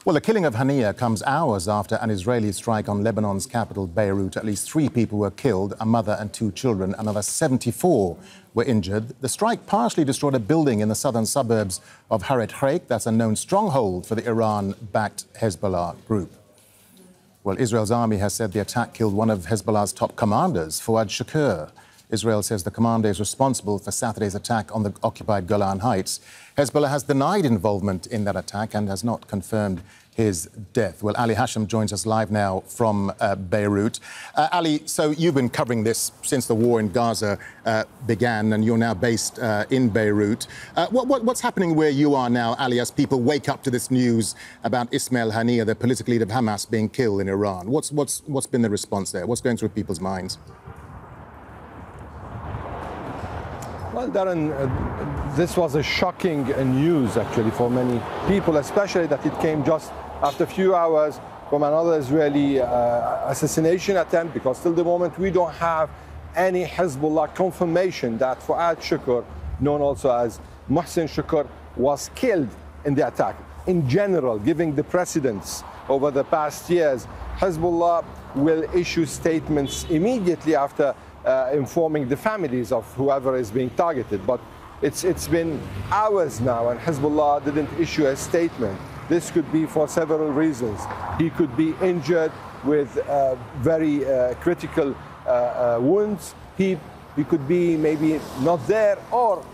Well, the killing of Haniyeh comes hours after an Israeli strike on Lebanon's capital, Beirut. At least 3 people were killed, a mother and 2 children. Another 74 were injured. The strike partially destroyed a building in the southern suburbs of Haret Hreik. That's a known stronghold for the Iran-backed Hezbollah group. Well, Israel's army has said the attack killed one of Hezbollah's top commanders, Fuad Shukr. Israel says the commander is responsible for Saturday's attack on the Occupied Golan Heights. Hezbollah has denied involvement in that attack and has not confirmed his death. Well, Ali Hashem joins us live now from Beirut. Ali, so you've been covering this since the war in Gaza began, and you're now based in Beirut. What's happening where you are now, Ali, as people wake up to this news about Ismail Haniyeh, the political leader of Hamas, being killed in Iran? What's been the response there? What's going through people's minds? Well, Darren, this was a shocking news, actually, for many people, especially that it came just after a few hours from another Israeli assassination attempt, because till the moment we don't have any Hezbollah confirmation that Fuad Shukr, known also as Mohsen Shukr, was killed in the attack. In general, giving the precedents over the past years, Hezbollah will issue statements immediately after informing the families of whoever is being targeted. But it's been hours now and Hezbollah didn't issue a statement. This could be for several reasons. He could be injured with very critical wounds. He could be maybe not there, or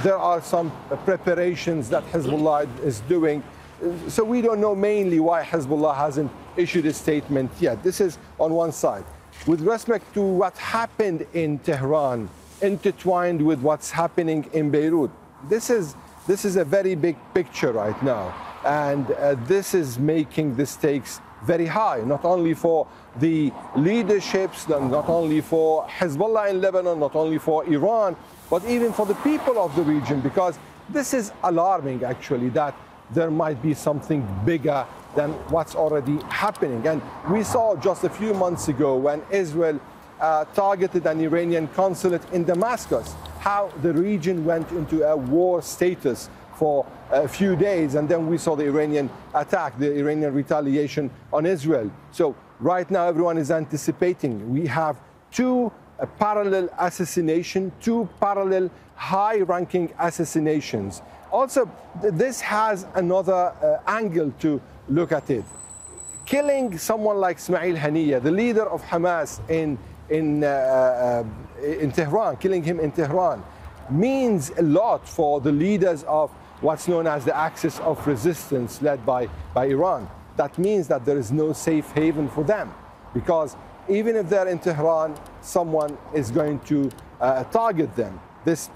there are some preparations that Hezbollah is doing. So we don't know mainly why Hezbollah hasn't issued a statement yet. This is on one side. With respect to what happened in Tehran, intertwined with what's happening in Beirut, this is a very big picture right now. And this is making the stakes very high, not only for the leaderships, not only for Hezbollah in Lebanon, not only for Iran, but even for the people of the region, because this is alarming, actually, that there might be something bigger than what's already happening. And we saw just a few months ago when Israel targeted an Iranian consulate in Damascus, how the region went into a war status for a few days, and then we saw the Iranian attack, the Iranian retaliation on Israel. So right now everyone is anticipating. We have 2 parallel assassinations, 2 parallel high-ranking assassinations. Also, this has another angle to look at it. Killing someone like Ismail Haniyeh, the leader of Hamas in Tehran, killing him in Tehran, means a lot for the leaders of what's known as the Axis of Resistance led by Iran. That means that there is no safe haven for them, because even if they're in Tehran, someone is going to target them. This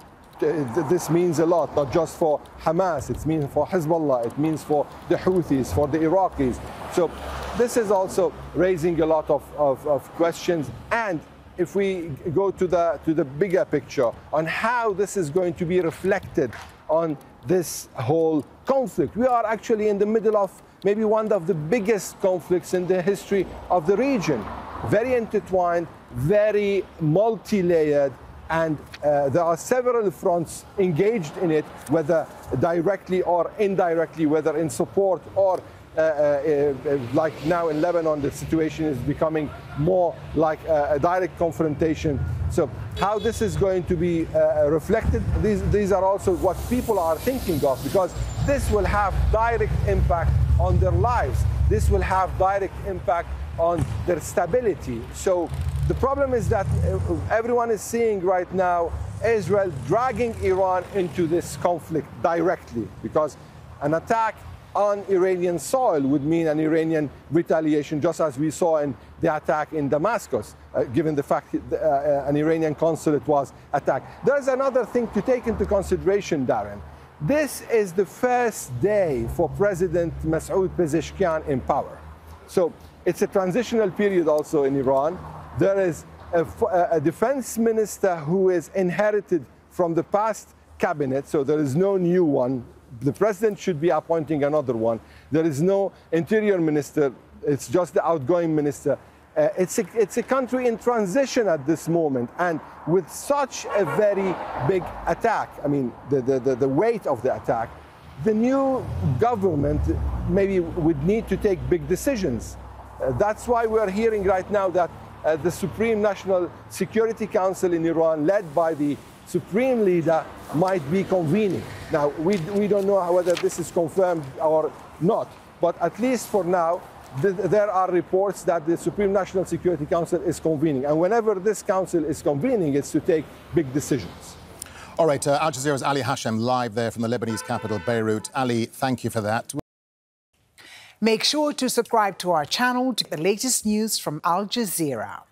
means a lot, not just for Hamas, it means for Hezbollah, it means for the Houthis, for the Iraqis. So this is also raising a lot of questions. And if we go to the bigger picture on how this is going to be reflected on this whole conflict, we are actually in the middle of maybe one of the biggest conflicts in the history of the region. Very intertwined, very multi-layered, and there are several fronts engaged in it, whether directly or indirectly, whether in support or like now in Lebanon, the situation is becoming more like a direct confrontation. So how this is going to be reflected, these are also what people are thinking of, because this will have direct impact on their lives. This will have direct impact on their stability. So the problem is that everyone is seeing right now Israel dragging Iran into this conflict directly, because an attack on Iranian soil would mean an Iranian retaliation, just as we saw in the attack in Damascus, given the fact that an Iranian consulate was attacked. There's another thing to take into consideration, Darren. This is the first day for President Masoud Pezeshkian in power. So it's a transitional period also in Iran. There is a defense minister who is inherited from the past cabinet, so there is no new one. The president should be appointing another one. There is no interior minister, it's just the outgoing minister. It's a country in transition at this moment, and with such a very big attack, I mean, the weight of the attack, the new government maybe would need to take big decisions. That's why we're hearing right now that the Supreme National Security Council in Iran, led by the Supreme Leader, might be convening. Now, we don't know whether this is confirmed or not, but at least for now, there are reports that the Supreme National Security Council is convening. And whenever this council is convening, it's to take big decisions. All right, Al Jazeera's Ali Hashem live there from the Lebanese capital, Beirut. Ali, thank you for that. Make sure to subscribe to our channel to get the latest news from Al Jazeera.